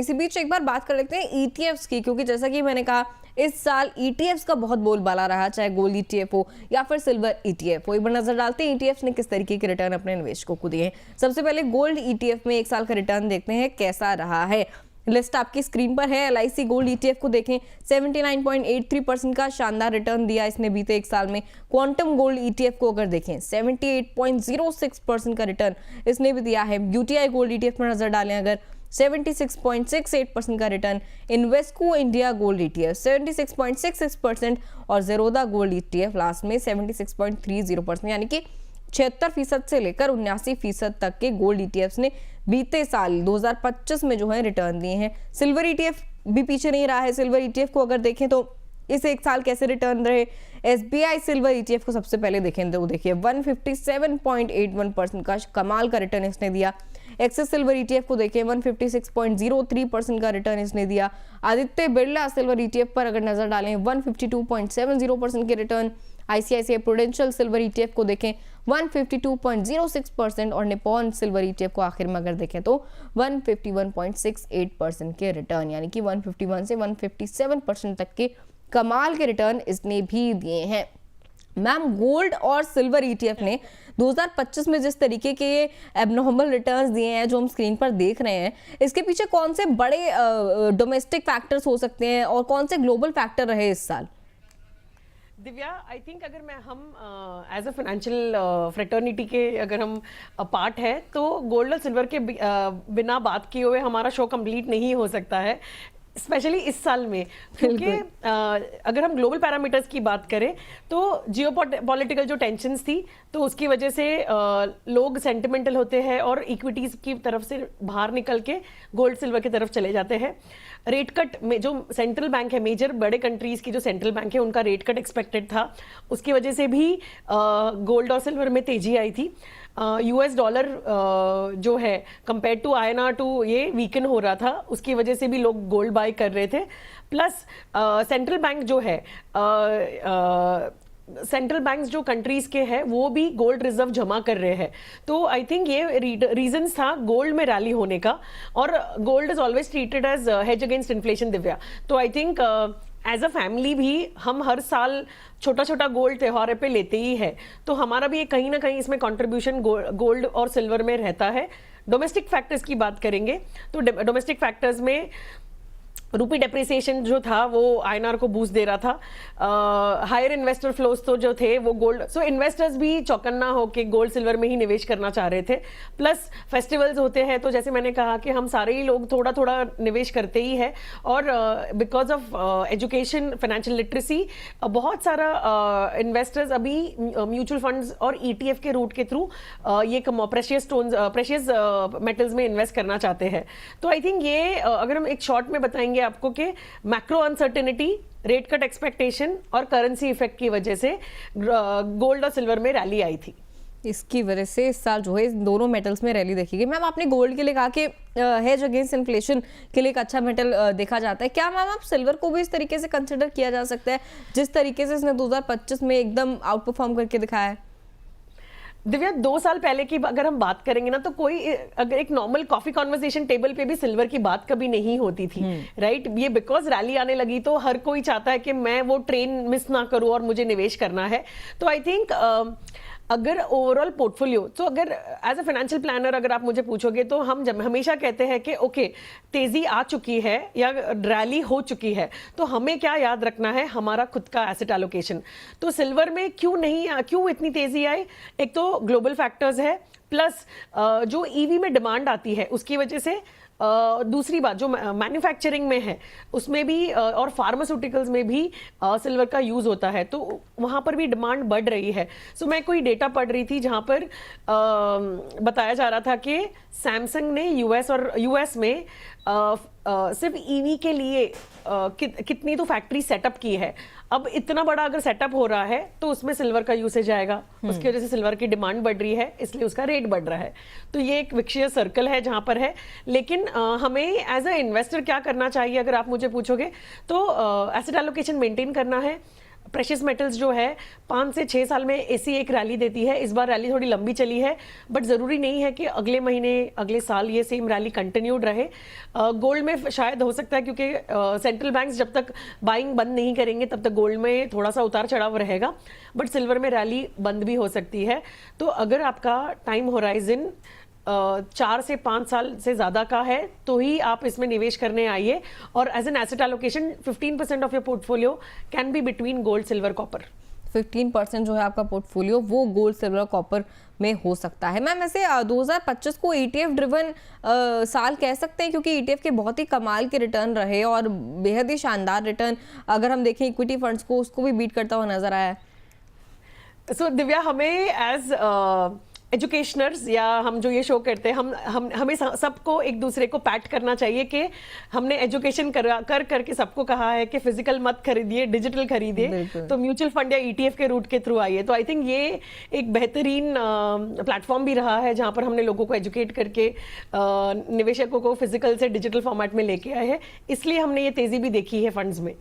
इसी बीच एक बार बात कर लेते हैं ईटीएफ्स की, क्योंकि जैसा कि मैंने कहा इस साल ईटीएफ्स का बहुत बोलबाला रहा, चाहे गोल्ड ईटीएफ हो या फिर सिल्वर ईटीएफ हो। एक बार नजर डालते हैं ईटीएफ्स ने किस तरीके के रिटर्न अपने निवेशकों को दिए हैं। सबसे पहले गोल्ड ईटीएफ में एक साल का रिटर्न देखते हैं कैसा रहा है। लिस्ट आपकी स्क्रीन पर है। एलआईसी गोल्ड ईटीएफ को देखें, 79.83% का शानदार रिटर्न दिया इसने बीते एक साल में। क्वांटम गोल्ड ईटीएफ को अगर देखें 78.06% का रिटर्न इसने भी दिया है। यूटीआई गोल्ड ईटीएफ पर नजर डालें अगर 76.68% का return. Invesco India gold ETF 76.66% और ज़ेरोधा गोल्ड ईटीएफ लास्ट में 76.30%, यानी कि 76% से लेकर 79% तक के गोल्ड ईटीएफ्स ने बीते साल 2025 में जो है रिटर्न दिए हैं। सिल्वर ईटीएफ भी पीछे नहीं रहा है। सिल्वर ईटीएफ को अगर देखें तो इस एक साल कैसे रिटर्न रहे। एसबीआई सिल्वर ईटीएफ को सबसे पहले देखें तो देखिए 157.81% का कमाल का रिटर्न इसने दिया। एक्सिस सिल्वर ईटीएफ को देखें 156.03% का रिटर्न इसने दिया। आदित्य बिरला सिल्वर ईटीएफ पर अगर नजर डालें 152.70% के return. ICICI prudential silver ETF को देखें 152.06% और निपॉन सिल्वर ईटीएफ को आखिर में अगर देखें तो 151.68% के रिटर्न, यानी कि 151 से 157% तक के कमाल के रिटर्न इसने भी दिए हैं। मैम, गोल्ड और सिल्वर ईटीएफ ने 2025 में जिस तरीके के एबनॉर्मल रिटर्न्स दिए हैं जो हम स्क्रीन पर देख रहे हैं, इसके पीछे कौन से बड़े डोमेस्टिक फैक्टर्स हो सकते हैं और कौन से ग्लोबल फैक्टर रहे इस साल? दिव्या, आई थिंक अगर हम एज अ फाइनेंशियल फ्रेटर्निटी के अगर हम पार्ट है तो गोल्ड और सिल्वर के बिना बात किए हुए हमारा शो कंप्लीट नहीं हो सकता है, स्पेशली इस साल में। क्योंकि अगर हम ग्लोबल पैरामीटर्स की बात करें तो जियोपॉलिटिकल जो टेंशन्स थी तो उसकी वजह से लोग सेंटिमेंटल होते हैं और इक्विटीज की तरफ से बाहर निकल के गोल्ड सिल्वर की तरफ चले जाते हैं। रेट कट में जो सेंट्रल बैंक है, मेजर बड़े कंट्रीज की जो सेंट्रल बैंक है उनका रेट कट एक्सपेक्टेड था, उसकी वजह से भी गोल्ड और सिल्वर में तेजी आई थी। यूएस डॉलर जो है कंपेयर टू आईएनआर टू ये वीकन हो रहा था, उसकी वजह से भी लोग गोल्ड बाय कर रहे थे। प्लस सेंट्रल बैंक जो है सेंट्रल बैंक्स जो कंट्रीज के हैं वो भी गोल्ड रिजर्व जमा कर रहे हैं। तो आई थिंक ये रीजन था गोल्ड में रैली होने का। और gold is always treated as hedge against inflation, Divya. तो I think as a family भी हम हर साल छोटा छोटा गोल्ड त्योहार पे लेते ही है, तो हमारा भी कहीं ना कहीं इसमें कंट्रीब्यूशन गोल्ड और सिल्वर में रहता है। डोमेस्टिक फैक्टर्स की बात करेंगे तो डोमेस्टिक फैक्टर्स में रूपी डेप्रिसिएशन जो था वो आईएनआर को बूस्ट दे रहा था। हायर इन्वेस्टर फ्लोज तो जो थे वो गोल्ड, सो इन्वेस्टर्स भी चौकन्ना होके गोल्ड सिल्वर में ही निवेश करना चाह रहे थे। प्लस फेस्टिवल्स होते हैं तो जैसे मैंने कहा कि हम सारे ही लोग थोड़ा थोड़ा निवेश करते ही है। और because of education, financial literacy, बहुत सारा इन्वेस्टर्स अभी म्यूचुअल फंड्स और ईटीएफ के रूट के थ्रू ये प्रेशियस स्टोन्स, प्रेशियस मेटल्स में इन्वेस्ट करना चाहते हैं। तो आई थिंक ये अगर हम एक शॉर्ट में बताएंगे आपको कि macro uncertainty, rate cut expectation और करेंसी इफेक्ट की वजह से गोल्ड और सिल्वर में रैली आई थी। इसकी वजह से इस साल जो है इन दोनों मेटल्स में रैली देखी गई। मैम, आपने गोल्ड के लिए कहा कि हेज अगेंस्ट इन्फ्लेशन के लिए एक अच्छा मेटल देखा जाता है। क्या मैम आप सिल्वर को भी इस तरीके से कंसिडर किया जा सकता है जिस तरीके से इसने 2025 में एकदम आउट परफॉर्म करके दिखाया है? दिव्या, 2 साल पहले की अगर हम बात करेंगे ना तो कोई अगर एक नॉर्मल कॉफी कॉन्वर्सेशन टेबल पे भी सिल्वर की बात कभी नहीं होती थी, राइट? ये बिकॉज रैली आने लगी तो हर कोई चाहता है कि मैं वो ट्रेन मिस ना करूं और मुझे निवेश करना है। तो आई थिंक अगर ओवरऑल पोर्टफोलियो, तो अगर एज अ फाइनेंशियल प्लानर अगर आप मुझे पूछोगे तो हम जब हमेशा कहते हैं कि ओके तेजी आ चुकी है या रैली हो चुकी है तो हमें क्या याद रखना है, हमारा खुद का एसेट एलोकेशन। तो सिल्वर में क्यों इतनी तेजी आई? एक तो ग्लोबल फैक्टर्स है, प्लस जो ईवी में डिमांड आती है उसकी वजह से। दूसरी बात जो मैन्युफैक्चरिंग में है उसमें भी और फार्मास्यूटिकल्स में भी सिल्वर का यूज होता है, तो वहां पर भी डिमांड बढ़ रही है। सो मैं कोई डेटा पढ़ रही थी जहां पर बताया जा रहा था कि सैमसंग ने यूएस में सिर्फ ईवी के लिए कितनी तो फैक्ट्री सेटअप की है। अब इतना बड़ा अगर सेटअप हो रहा है तो उसमें सिल्वर का यूसेज आएगा, उसकी वजह से सिल्वर की डिमांड बढ़ रही है, इसलिए उसका रेट बढ़ रहा है। तो ये एक विक्शियस सर्कल है जहां पर है। लेकिन हमें एज अ इन्वेस्टर क्या करना चाहिए अगर आप मुझे पूछोगे तो एसेट एलोकेशन मेंटेन करना है। प्रेशियस मेटल्स जो है 5 से 6 साल में ऐसी एक रैली देती है। इस बार रैली थोड़ी लंबी चली है, बट ज़रूरी नहीं है कि अगले महीने अगले साल ये सेम रैली कंटिन्यूड रहे। गोल्ड में शायद हो सकता है, क्योंकि सेंट्रल बैंक्स जब तक बाइंग बंद नहीं करेंगे तब तक गोल्ड में थोड़ा सा उतार चढ़ाव रहेगा, बट सिल्वर में रैली बंद भी हो सकती है। तो अगर आपका टाइम होराइजन 4 से 5 साल से ज़्यादा का है तो ही आप इसमें निवेश करने आइए। और as an asset allocation 15% of your portfolio can be between gold, silver, copper. 15% जो है आपका पोर्टफोलियो वो गोल्ड, सिल्वर, कॉपर में हो सकता है। मैम वैसे 2025 को ETF ड्रिवन साल कह सकते हैं, क्योंकि ETF के बहुत ही कमाल के रिटर्न रहे और बेहद ही शानदार रिटर्न, अगर हम देखें इक्विटी फंड्स को, उसको भी बीट करता हुआ नजर आया है। सो दिव्या, हमें एज एजुकेशनर्स या हम जो ये शो करते हैं, हमें सबको एक दूसरे को पैट करना चाहिए कि हमने एजुकेशन कर करके सबको कहा है कि फिजिकल मत खरीदिए, डिजिटल खरीदिए, तो म्यूचुअल फंड या ETF के रूट के थ्रू आइए। तो आई थिंक ये एक बेहतरीन प्लेटफॉर्म भी रहा है जहां पर हमने लोगों को एजुकेट करके निवेशकों को फिजिकल से डिजिटल फॉर्मेट में लेके आए हैं, इसलिए हमने ये तेजी भी देखी है फंड्स में।